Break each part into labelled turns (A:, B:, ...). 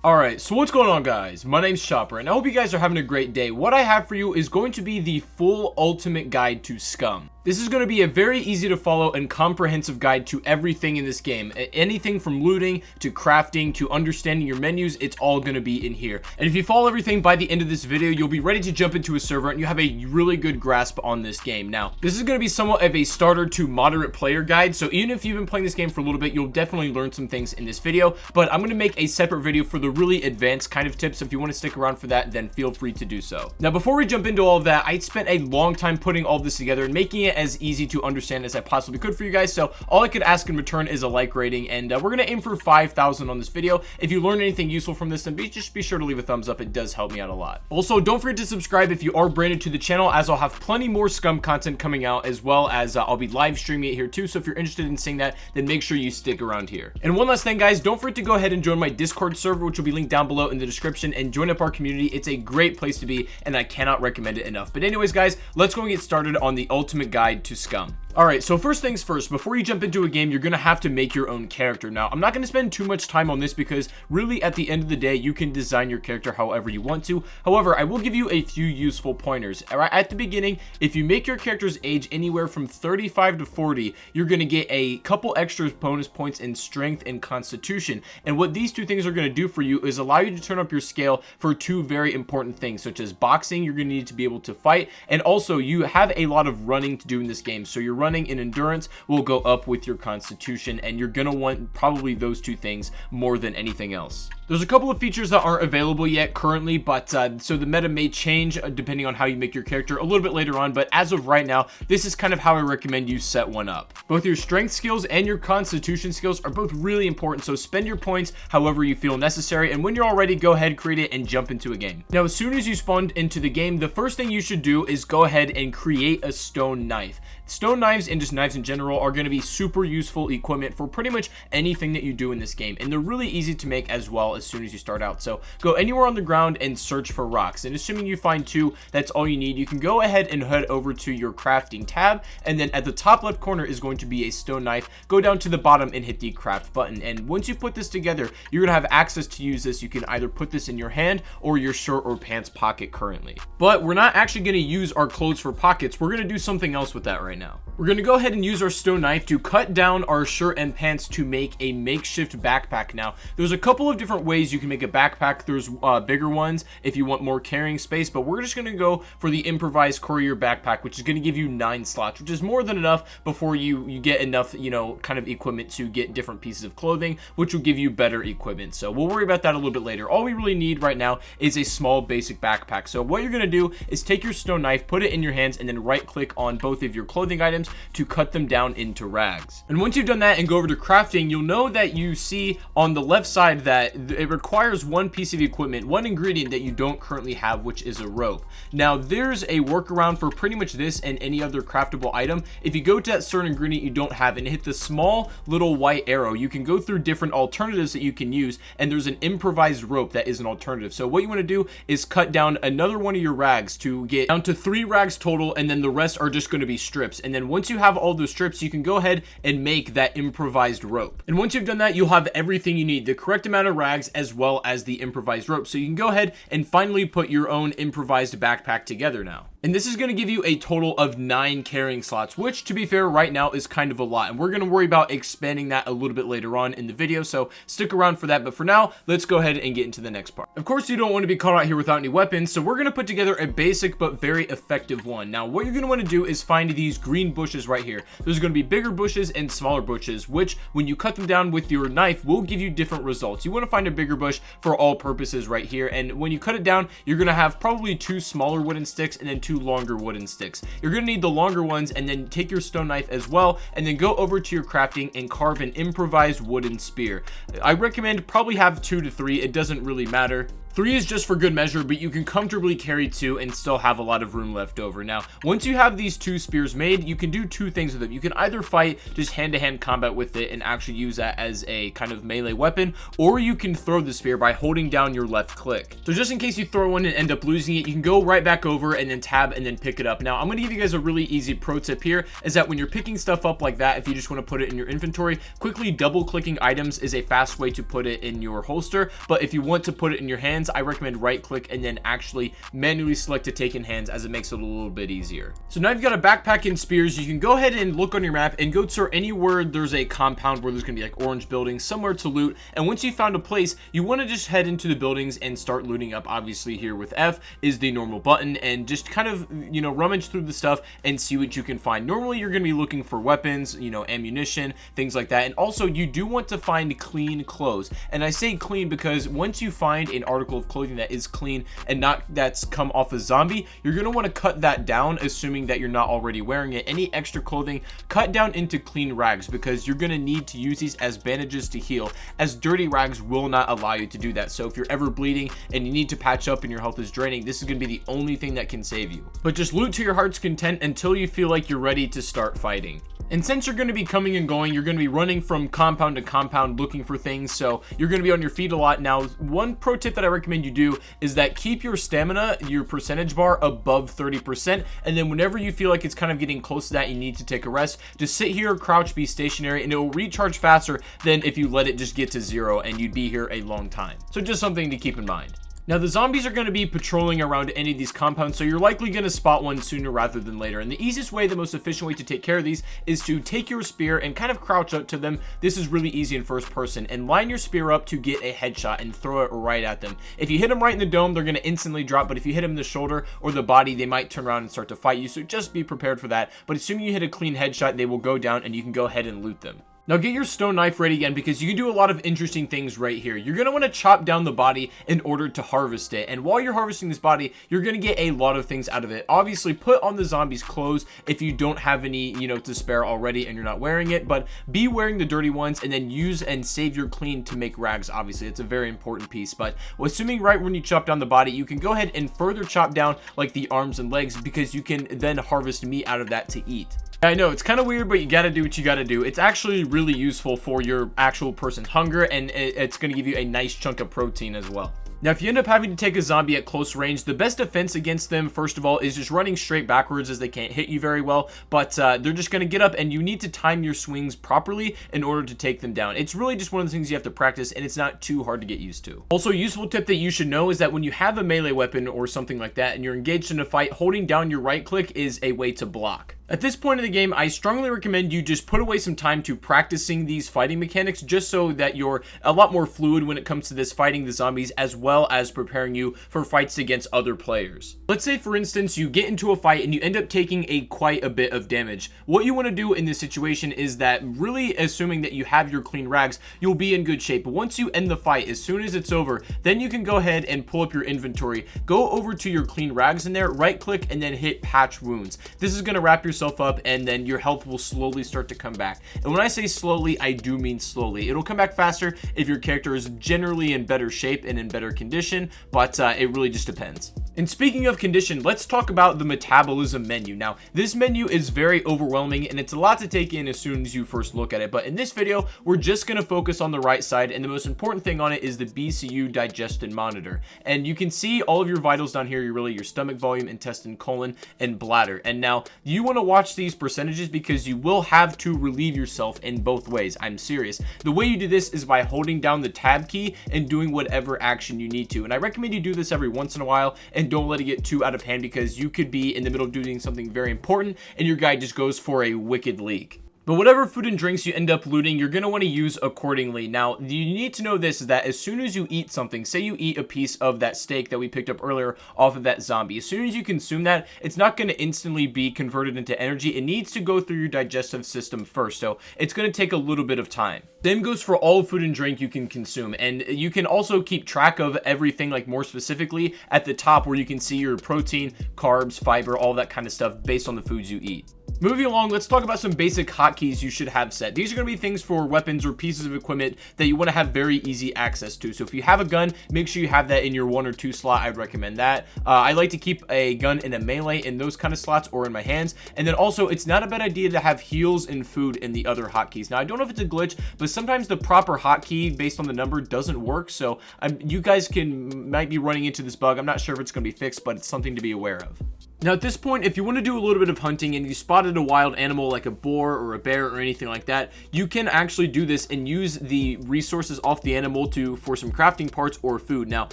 A: Alright, so what's going on, guys? My name's Chopper, and I hope you guys are having a great day. What I have for you is going to be the full ultimate guide to SCUM. This is going to be a very easy to follow and comprehensive guide to everything in this game. Anything from looting to crafting to understanding your menus, it's all going to be in here. And if you follow everything by the end of this video, you'll be ready to jump into a server and you have a really good grasp on this game. Now, this is going to be somewhat of a starter to moderate player guide, so even if you've been playing this game for a little bit, you'll definitely learn some things in this video. But I'm going to make a separate video for the really advanced kind of tips. If you want to stick around for that, then feel free to do so. Now, before we jump into all of that, I spent a long time putting all this together and making it as easy to understand as I possibly could for you guys, so all I could ask in return is a like rating, and we're gonna aim for 5,000 on this video. If you learned anything useful from this, then just be sure to leave a thumbs up. It does help me out a lot. Also, don't forget to subscribe if you are brand new to the channel, as I'll have plenty more SCUM content coming out, as well as I'll be live streaming it here too, so if you're interested in seeing that, then make sure you stick around here. And one last thing, guys, don't forget to go ahead and join my Discord server, which will be linked down below in the description, and join up our community. It's a great place to be, and I cannot recommend it enough. But anyways, guys, let's go and get started on the ultimate guide to SCUM. Alright, so first things first, before you jump into a game, you're going to have to make your own character. Now, I'm not going to spend too much time on this because really at the end of the day, you can design your character however you want to. However, I will give you a few useful pointers. At the beginning, if you make your character's age anywhere from 35 to 40, you're going to get a couple extra bonus points in strength and constitution. And what these two things are going to do for you is allow you to turn up your scale for two very important things, such as boxing. You're going to need to be able to fight, and also you have a lot of running to do in this game, so you're running and endurance will go up with your constitution, and you're gonna want probably those two things more than anything else. There's a couple of features that aren't available yet currently, but so the meta may change depending on how you make your character a little bit later on, but as of right now, this is kind of how I recommend you set one up. Both your strength skills and your constitution skills are both really important, so spend your points however you feel necessary, and when you're all ready, go ahead, create it, and jump into a game. Now, as soon as you spawn into the game, the first thing you should do is go ahead and create a stone knife. Stone knives and just knives in general are going to be super useful equipment for pretty much anything that you do in this game, and they're really easy to make as well as soon as you start out. So go anywhere on the ground and search for rocks, and assuming you find two, that's all you need. You can go ahead and head over to your crafting tab, and then at the top left corner is going to be a stone knife. Go down to the bottom and hit the craft button, and once you put this together, you're gonna have access to use this. You can either put this in your hand or your shirt or pants pocket currently, but we're not actually going to use our clothes for pockets. We're going to do something else with that right now. We're going to go ahead and use our stone knife to cut down our shirt and pants to make a makeshift backpack. Now, there's a couple of different ways you can make a backpack. There's bigger ones if you want more carrying space, but we're just going to go for the improvised courier backpack, which is going to give you 9 slots, which is more than enough before you get enough, kind of equipment to get different pieces of clothing, which will give you better equipment. So we'll worry about that a little bit later. All we really need right now is a small basic backpack. So what you're going to do is take your stone knife, put it in your hands, and then right click on both of your clothing items to cut them down into rags. And once you've done that and go over to crafting, you'll know that you see on the left side that it requires one piece of equipment, one ingredient that you don't currently have, which is a rope. Now, there's a workaround for pretty much this and any other craftable item. If you go to that certain ingredient you don't have and hit the small little white arrow, you can go through different alternatives that you can use, and there's an improvised rope that is an alternative. So what you want to do is cut down another one of your rags to get down to 3 rags total, and then the rest are just going to be strips. And then once you have all those strips, you can go ahead and make that improvised rope. And once you've done that, you'll have everything you need, the correct amount of rags as well as the improvised rope. So you can go ahead and finally put your own improvised backpack together now. And this is going to give you a total of 9 carrying slots, which, to be fair, right now is kind of a lot. And we're going to worry about expanding that a little bit later on in the video, so stick around for that. But for now, let's go ahead and get into the next part. Of course, you don't want to be caught out here without any weapons, so we're going to put together a basic but very effective one. Now, what you're going to want to do is find these green bushes right here. There's going to be bigger bushes and smaller bushes, which, when you cut them down with your knife, will give you different results. You want to find a bigger bush for all purposes right here, and when you cut it down, you're going to have probably 2 smaller wooden sticks and then 2 longer wooden sticks. You're going to need the longer ones, and then take your stone knife as well, and then go over to your crafting and carve an improvised wooden spear. I recommend probably have 2 to 3. It doesn't really matter. 3 is just for good measure, but you can comfortably carry 2 and still have a lot of room left over. Now, once you have these 2 spears made, you can do 2 things with them. You can either fight just hand-to-hand combat with it and actually use that as a kind of melee weapon, or you can throw the spear by holding down your left click. So just in case you throw one and end up losing it, you can go right back over and then tab and then pick it up. Now, I'm going to give you guys a really easy pro tip here, is that when you're picking stuff up like that, if you just want to put it in your inventory, quickly double-clicking items is a fast way to put it in your holster, but if you want to put it in your hands, I recommend right-click and then actually manually select to take in hands, as it makes it a little bit easier. So now you've got a backpack and spears. You can go ahead and look on your map and go to anywhere there's a compound where there's going to be like orange buildings, somewhere to loot, and once you found a place, you want to just head into the buildings and start looting up. Obviously here with F is the normal button, and just kind of, you know, rummage through the stuff and see what you can find. Normally you're going to be looking for weapons, you know, ammunition, things like that, and also you do want to find clean clothes. And I say clean because once you find an article of clothing that is clean and not that's come off a zombie, you're going to want to cut that down, assuming that you're not already wearing it. Any extra clothing, cut down into clean rags, because you're going to need to use these as bandages to heal, as dirty rags will not allow you to do that. So if you're ever bleeding and you need to patch up and your health is draining, this is going to be the only thing that can save you. But just loot to your heart's content until you feel like you're ready to start fighting. And since you're going to be coming and going, you're going to be running from compound to compound looking for things, so you're going to be on your feet a lot. Now, one pro tip that I recommend you do is that keep your stamina, your percentage bar, above 30%, and then whenever you feel like it's kind of getting close to that, you need to take a rest, just sit here, crouch, be stationary, and it will recharge faster than if you let it just get to 0, and you'd be here a long time. So just something to keep in mind. Now, the zombies are going to be patrolling around any of these compounds, so you're likely going to spot one sooner rather than later. And the easiest way, the most efficient way to take care of these is to take your spear and kind of crouch up to them. This is really easy in first person, and line your spear up to get a headshot and throw it right at them. If you hit them right in the dome, they're going to instantly drop, but if you hit them in the shoulder or the body, they might turn around and start to fight you, so just be prepared for that. But assuming you hit a clean headshot, they will go down and you can go ahead and loot them. Now get your stone knife ready again, because you can do a lot of interesting things right here. You're going to want to chop down the body in order to harvest it. And while you're harvesting this body, you're going to get a lot of things out of it. Obviously, put on the zombies' clothes if you don't have any, you know, to spare already and you're not wearing it. But be wearing the dirty ones and then use and save your clean to make rags. Obviously, it's a very important piece. But assuming right when you chop down the body, you can go ahead and further chop down like the arms and legs, because you can then harvest meat out of that to eat. I know it's kind of weird, but you got to do what you got to do. It's actually really useful for your actual person's hunger, and it's going to give you a nice chunk of protein as well. Now, if you end up having to take a zombie at close range, the best defense against them, first of all, is just running straight backwards, as they can't hit you very well, but they're just going to get up, and you need to time your swings properly in order to take them down. It's really just one of the things you have to practice, and it's not too hard to get used to. Also, a useful tip that you should know is that when you have a melee weapon or something like that, and you're engaged in a fight, holding down your right click is a way to block. At this point in the game, I strongly recommend you just put away some time to practicing these fighting mechanics, just so that you're a lot more fluid when it comes to this fighting the zombies, as well as preparing you for fights against other players. Let's say, for instance, you get into a fight and you end up taking quite a bit of damage. What you want to do in this situation is that, really assuming that you have your clean rags, you'll be in good shape. But once you end the fight, as soon as it's over, then you can go ahead and pull up your inventory, go over to your clean rags in there, right click, and then hit patch wounds. This is going to wrap yourself up, and then your health will slowly start to come back. And when I say slowly, I do mean slowly. It'll come back faster if your character is generally in better shape and in better condition, but it really just depends. And speaking of condition, let's talk about the metabolism menu. Now, this menu is very overwhelming, and it's a lot to take in as soon as you first look at it, but in this video, we're just going to focus on the right side, and the most important thing on it is the BCU digestion monitor. And you can see all of your vitals down here, your stomach volume, intestine, colon, and bladder. And now, you want to watch these percentages, because you will have to relieve yourself in both ways. I'm serious. The way you do this is by holding down the tab key and doing whatever action you need to. And I recommend you do this every once in a while, and don't let it get too out of hand, because you could be in the middle of doing something very important and your guy just goes for a wicked leak. But whatever food and drinks you end up looting, you're going to want to use accordingly. Now, you need to know this, is that as soon as you eat something, say you eat a piece of that steak that we picked up earlier off of that zombie, as soon as you consume that, it's not going to instantly be converted into energy. It needs to go through your digestive system first, so it's going to take a little bit of time. Same goes for all food and drink you can consume, and you can also keep track of everything, like more specifically at the top, where you can see your protein, carbs, fiber, all that kind of stuff based on the foods you eat. Moving along, let's talk about some basic hotkeys you should have set. These are going to be things for weapons or pieces of equipment that you want to have very easy access to. So if you have a gun, make sure you have that in your 1 or 2 slot. I'd recommend that. I like to keep a gun in a melee in those kind of slots or in my hands. And then also, it's not a bad idea to have heals and food in the other hotkeys. Now, I don't know if it's a glitch, but sometimes the proper hotkey based on the number doesn't work. So you guys might be running into this bug. I'm not sure if it's going to be fixed, but it's something to be aware of. Now, at this point, if you want to do a little bit of hunting and you spotted a wild animal like a boar or a bear or anything like that, you can actually do this and use the resources off the animal for some crafting parts or food. Now,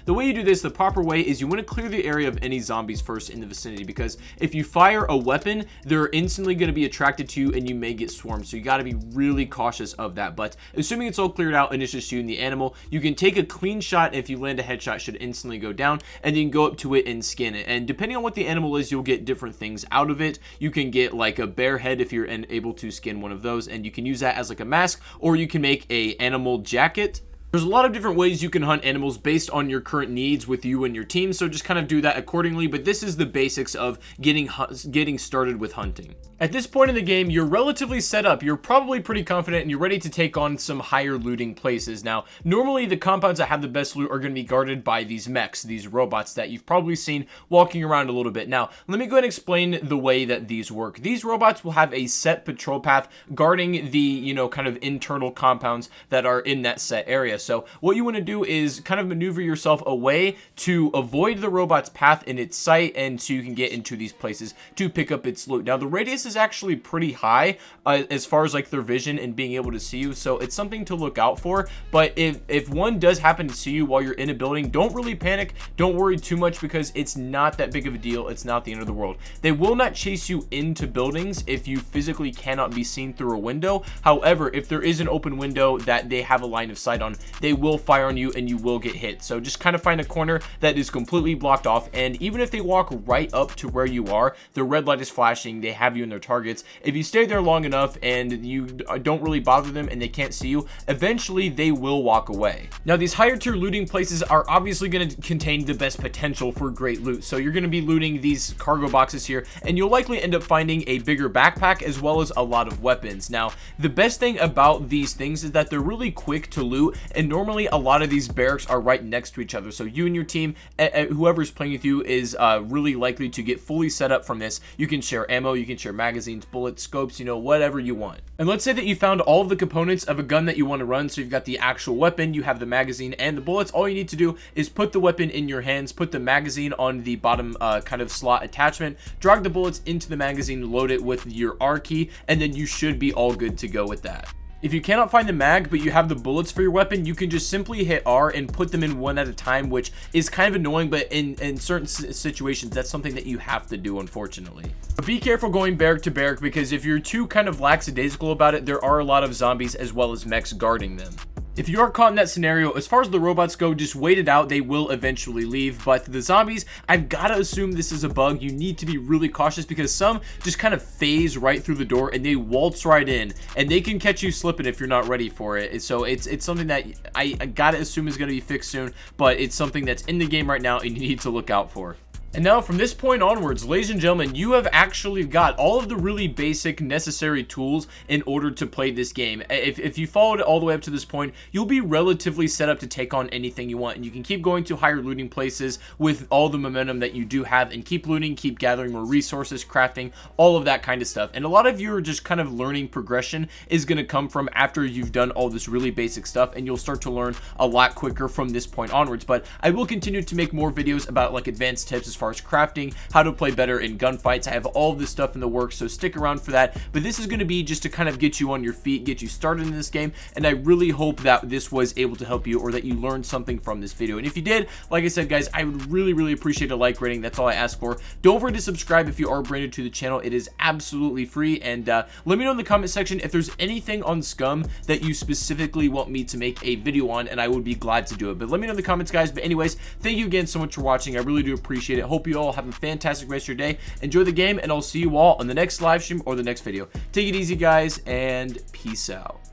A: the way you do this, the proper way, is you want to clear the area of any zombies first in the vicinity, because if you fire a weapon, they're instantly going to be attracted to you and you may get swarmed. So you got to be really cautious of that. But assuming it's all cleared out and it's just you and the animal, you can take a clean shot, and if you land a headshot, it should instantly go down, and then go up to it and skin it. And depending on what the animal is, you'll get different things out of it. You can get like a bear head if you're able to skin one of those, and you can use that as like a mask, or you can make a animal jacket. There's a lot of different ways you can hunt animals based on your current needs with you and your team, so just kind of do that accordingly, but this is the basics of getting started with hunting. At this point in the game, you're relatively set up. You're probably pretty confident and you're ready to take on some higher looting places. Now, normally the compounds that have the best loot are going to be guarded by these mechs, these robots that you've probably seen walking around a little bit. Now, let me go ahead and explain the way that these work. These robots will have a set patrol path guarding the, kind of internal compounds that are in that set area. So what you want to do is kind of maneuver yourself away to avoid the robot's path in its sight, and so you can get into these places to pick up its loot. Now, the radius is actually pretty high as far as like their vision and being able to see you, so it's something to look out for. But if one does happen to see you while you're in a building, don't really panic. Don't worry too much, because it's not that big of a deal. It's not the end of the world. They will not chase you into buildings if you physically cannot be seen through a window. However, if there is an open window that they have a line of sight on, they will fire on you and you will get hit. So just kind of find a corner that is completely blocked off, and even if they walk right up to where you are, the red light is flashing, they have you in their targets. If you stay there long enough and you don't really bother them and they can't see you, eventually they will walk away. Now, these higher tier looting places are obviously going to contain the best potential for great loot. So you're going to be looting these cargo boxes here, and you'll likely end up finding a bigger backpack as well as a lot of weapons. Now, the best thing about these things is that they're really quick to loot, and normally a lot of these barracks are right next to each other. So you and your team, whoever's playing with you, is really likely to get fully set up from this. You can share ammo, you can share magazines, bullets, scopes, whatever you want. And let's say that you found all of the components of a gun that you want to run. So you've got the actual weapon, you have the magazine and the bullets. All you need to do is put the weapon in your hands, put the magazine on the bottom kind of slot attachment, drag the bullets into the magazine, load it with your R key, and then you should be all good to go with that. If you cannot find the mag, but you have the bullets for your weapon, you can just simply hit R and put them in one at a time, which is kind of annoying, but in certain situations, that's something that you have to do, unfortunately. But be careful going barrack to barrack, because if you're too kind of lackadaisical about it, there are a lot of zombies as well as mechs guarding them. If you are caught in that scenario, as far as the robots go, just wait it out. They will eventually leave. But the zombies, I've got to assume this is a bug. You need to be really cautious, because some just kind of phase right through the door and they waltz right in, and they can catch you slipping if you're not ready for it. So it's something that I got to assume is going to be fixed soon, but it's something that's in the game right now and you need to look out for. And now from this point onwards, ladies and gentlemen, you have actually got all of the really basic necessary tools in order to play this game. If you followed it all the way up to this point, you'll be relatively set up to take on anything you want, and you can keep going to higher looting places with all the momentum that you do have, and keep looting, keep gathering more resources, crafting, all of that kind of stuff. And a lot of you are just kind of learning progression is going to come from after you've done all this really basic stuff, and you'll start to learn a lot quicker from this point onwards. But I will continue to make more videos about like advanced tips as far as crafting, how to play better in gunfights. I have all of this stuff in the works, so stick around for that. But this is going to be just to kind of get you on your feet, get you started in this game, and I really hope that this was able to help you, or that you learned something from this video. And if you did, like I said, guys, I would really appreciate a like rating. That's all I ask for. Don't forget to subscribe if you are brand new to the channel. It is absolutely free. And let me know in the comment section if there's anything on SCUM that you specifically want me to make a video on, and I would be glad to do it. But let me know in the comments, guys. But anyways, thank you again so much for watching. I really do appreciate it. Hope you all have a fantastic rest of your day. Enjoy the game, and I'll see you all on the next live stream or the next video. Take it easy, guys, and peace out.